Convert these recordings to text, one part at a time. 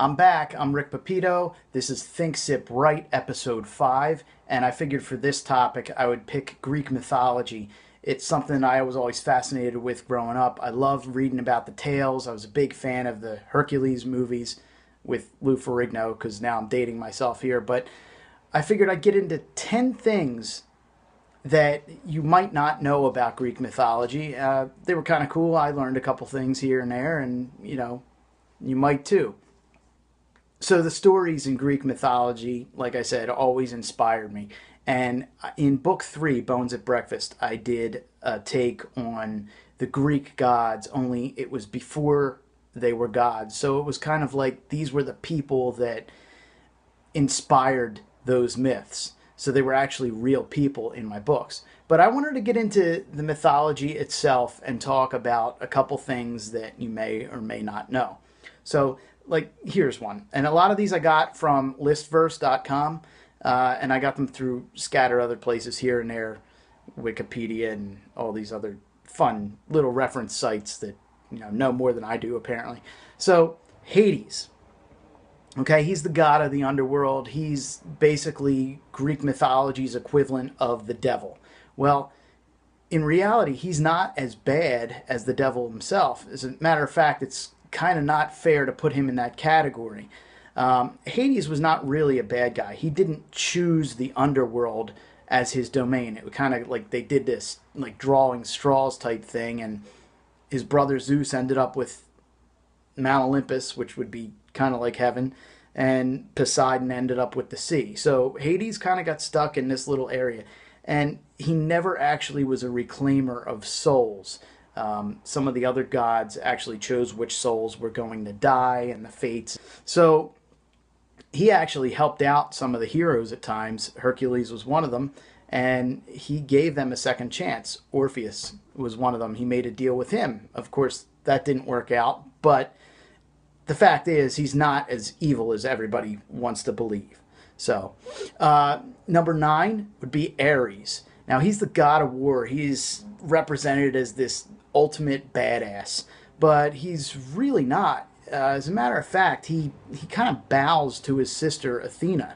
I'm back. I'm Rick Pepito. This is Think Sip Right, episode 5, and I figured for this topic I would pick Greek mythology. It's something I was always fascinated with growing up. I loved reading about the tales. I was a big fan of the Hercules movies with Lou Ferrigno, because now I'm dating myself here, but I figured I'd get into 10 things that you might not know about Greek mythology. They were kind of cool. I learned a couple things here and there, and you might too. So the stories in Greek mythology, like I said, always inspired me. And in book 3, Bones at Breakfast, I did a take on the Greek gods, only it was before they were gods. So it was kind of like these were the people that inspired those myths. So they were actually real people in my books. But I wanted to get into the mythology itself and talk about a couple things that you may or may not know. So, like, here's one. And a lot of these I got from listverse.com, and I got them through scattered other places here and there, Wikipedia and all these other fun little reference sites that know more than I do, apparently. So, Hades. Okay, he's the god of the underworld. He's basically Greek mythology's equivalent of the devil. Well, in reality, he's not as bad as the devil himself. As a matter of fact, it's kind of not fair to put him in that category. Hades was not really a bad guy. He didn't choose the underworld as his domain. It was kind of like they did this like drawing straws type thing, and his brother Zeus ended up with Mount Olympus, which would be kind of like heaven, and Poseidon ended up with the sea. So Hades kind of got stuck in this little area, and he never actually was a reclaimer of souls. Some of the other gods actually chose which souls were going to die and the fates. So he actually helped out some of the heroes at times. Hercules was one of them, and he gave them a second chance. Orpheus was one of them. He made a deal with him. Of course, that didn't work out, but the fact is he's not as evil as everybody wants to believe. So, number 9 would be Ares. Now, he's the god of war. He's represented as this ultimate badass, but he's really not. As a matter of fact, he kind of bows to his sister Athena.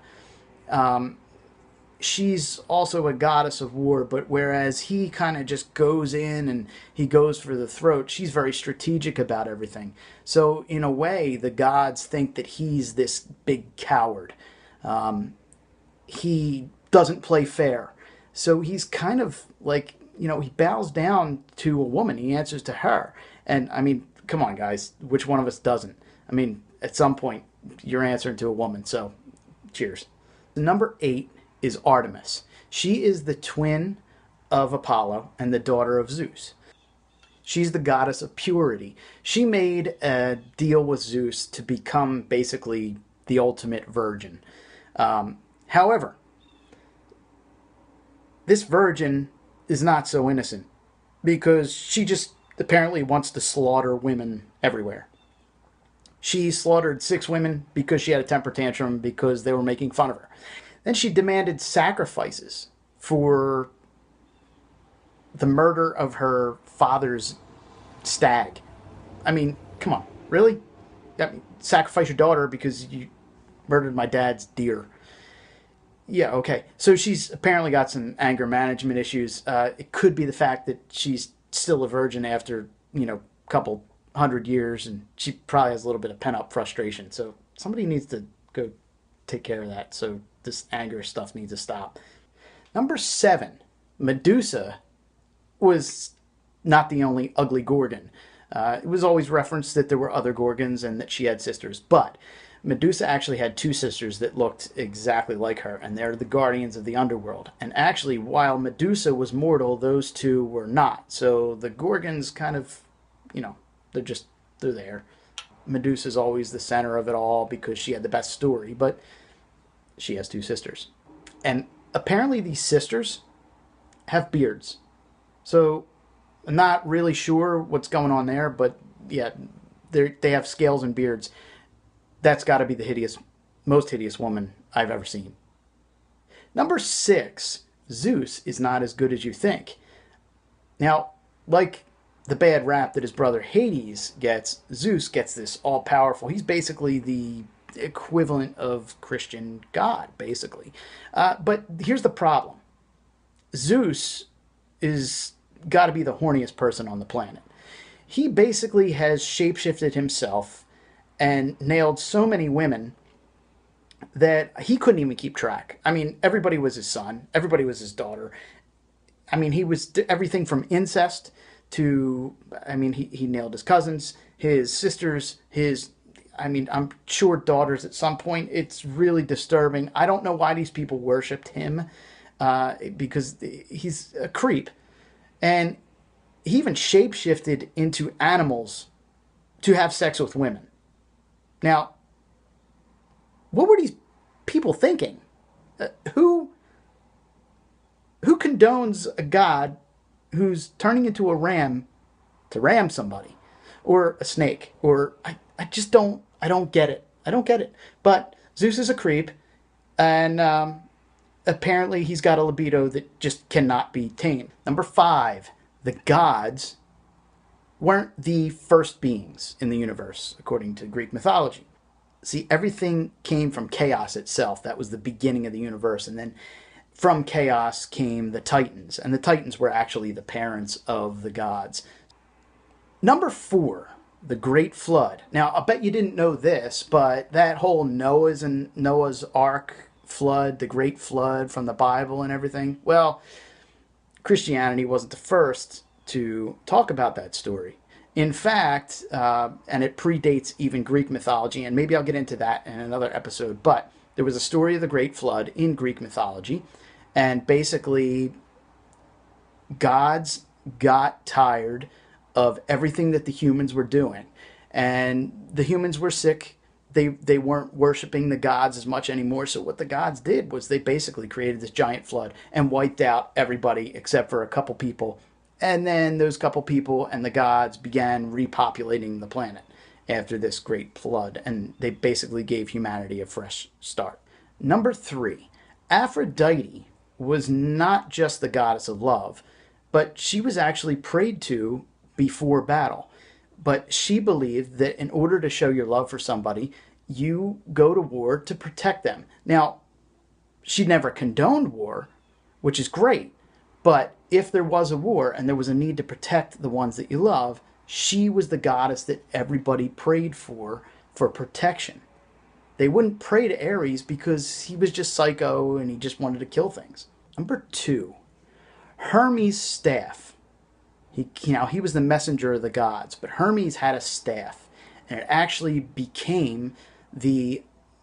She's also a goddess of war, but whereas he kind of just goes in and he goes for the throat, she's very strategic about everything. So in a way, the gods think that he's this big coward. He doesn't play fair. So he's kind of like, he bows down to a woman. He answers to her. And I mean, come on, guys, which one of us doesn't? I mean, at some point, you're answering to a woman. So cheers. Number 8 is Artemis. She is the twin of Apollo and the daughter of Zeus. She's the goddess of purity. She made a deal with Zeus to become basically the ultimate virgin. However, this virgin is not so innocent because she just apparently wants to slaughter women everywhere. She slaughtered 6 women because she had a temper tantrum because they were making fun of her. Then she demanded sacrifices for the murder of her father's stag. I mean, come on, really? Sacrifice your daughter because you murdered my dad's deer. Yeah, okay. So she's apparently got some anger management issues. It could be the fact that she's still a virgin after, a couple 100 years, and she probably has a little bit of pent-up frustration. So somebody needs to go take care of that. So this anger stuff needs to stop. Number 7, Medusa was not the only ugly Gorgon. It was always referenced that there were other Gorgons and that she had sisters, but Medusa actually had 2 sisters that looked exactly like her, and they're the guardians of the underworld. And actually, while Medusa was mortal, those 2 were not. So the Gorgons kind of, they're there. Medusa's always the center of it all because she had the best story, but she has 2 sisters. And apparently these sisters have beards. So I'm not really sure what's going on there, but yeah, they have scales and beards. That's got to be the most hideous woman I've ever seen. Number 6, Zeus is not as good as you think. Now, like the bad rap that his brother Hades gets, Zeus gets this all powerful. He's basically the equivalent of Christian God, basically. But here's the problem: Zeus is got to be the horniest person on the planet. He basically has shapeshifted himself and nailed so many women that he couldn't even keep track. I mean, everybody was his son, everybody was his daughter. I mean, he was everything from incest to, I mean, he nailed his cousins, his sisters, his, I mean, I'm sure daughters at some point. It's really disturbing. I don't know why these people worshipped him, because he's a creep. And he even shapeshifted into animals to have sex with women. Now, what were these people thinking? Who condones a god who's turning into a ram to ram somebody, or a snake, or I just don't get it. I don't get it. But Zeus is a creep, and apparently he's got a libido that just cannot be tamed. Number 5, the gods weren't the first beings in the universe, according to Greek mythology. See, everything came from chaos itself. That was the beginning of the universe. And then from chaos came the Titans. And the Titans were actually the parents of the gods. Number 4, the Great Flood. Now, I bet you didn't know this, but that whole Noah's Ark flood, the Great Flood from the Bible and everything, well, Christianity wasn't the first to talk about that story. In fact, and it predates even Greek mythology, and maybe I'll get into that in another episode, but there was a story of the Great Flood in Greek mythology, and basically gods got tired of everything that the humans were doing, and the humans were sick. They weren't worshiping the gods as much anymore, so what the gods did was they basically created this giant flood and wiped out everybody except for a couple people. And then those couple people and the gods began repopulating the planet after this great flood, and they basically gave humanity a fresh start. Number 3, Aphrodite was not just the goddess of love, but she was actually prayed to before battle. But she believed that in order to show your love for somebody, you go to war to protect them. Now, she never condoned war, which is great. But if there was a war and there was a need to protect the ones that you love, she was the goddess that everybody prayed for protection. They wouldn't pray to Ares because he was just psycho and he just wanted to kill things. Number 2, Hermes' staff. He was the messenger of the gods, but Hermes had a staff, and it actually became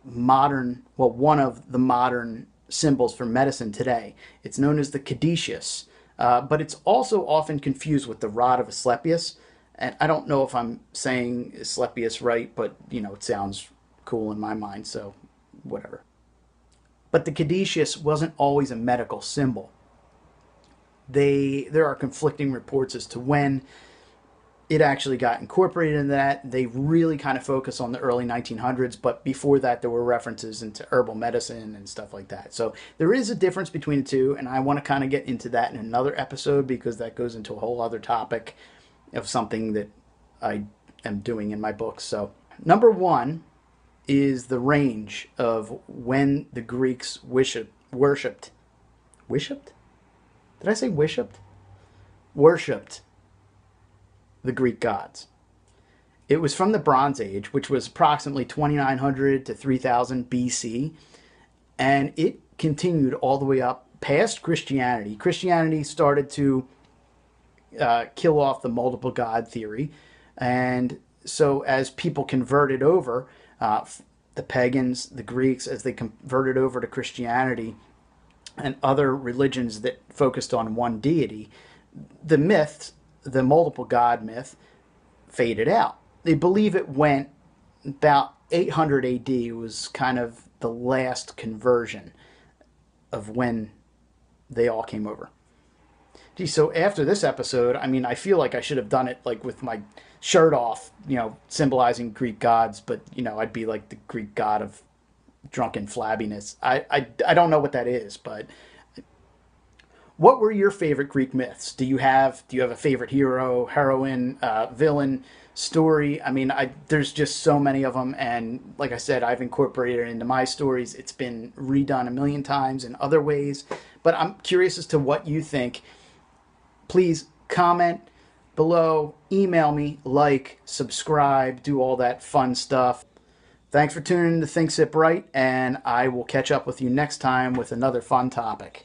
one of the modern symbols for medicine today. It's known as the caduceus, but it's also often confused with the rod of Asclepius. And I don't know if I'm saying Asclepius right, but it sounds cool in my mind, so whatever. But the caduceus wasn't always a medical symbol. There are conflicting reports as to when it actually got incorporated in that. They really kind of focus on the early 1900s, but before that there were references into herbal medicine and stuff like that. So there is a difference between the two, and I want to kind of get into that in another episode because that goes into a whole other topic of something that I am doing in my books. So number 1 is the range of when the Greeks worshipped. Did I say worshipped? Worshipped the Greek gods. It was from the Bronze Age, which was approximately 2900 to 3000 BC, and it continued all the way up past Christianity. Christianity started to kill off the multiple god theory, and so as people converted over, the pagans, the Greeks, as they converted over to Christianity and other religions that focused on one deity, the myth, the multiple god myth, faded out. They believe it went about 800 AD was kind of the last conversion of when they all came over. Gee, so after this episode, I mean, I feel like I should have done it like with my shirt off, symbolizing Greek gods, but I'd be like the Greek god of drunken flabbiness. I don't know what that is, but what were your favorite Greek myths? Do you have a favorite hero, heroine, villain, story? I mean, there's just so many of them, and like I said, I've incorporated it into my stories. It's been redone a million times in other ways, but I'm curious as to what you think. Please comment below, email me, like, subscribe, do all that fun stuff. Thanks for tuning in to Think Sip Right, and I will catch up with you next time with another fun topic.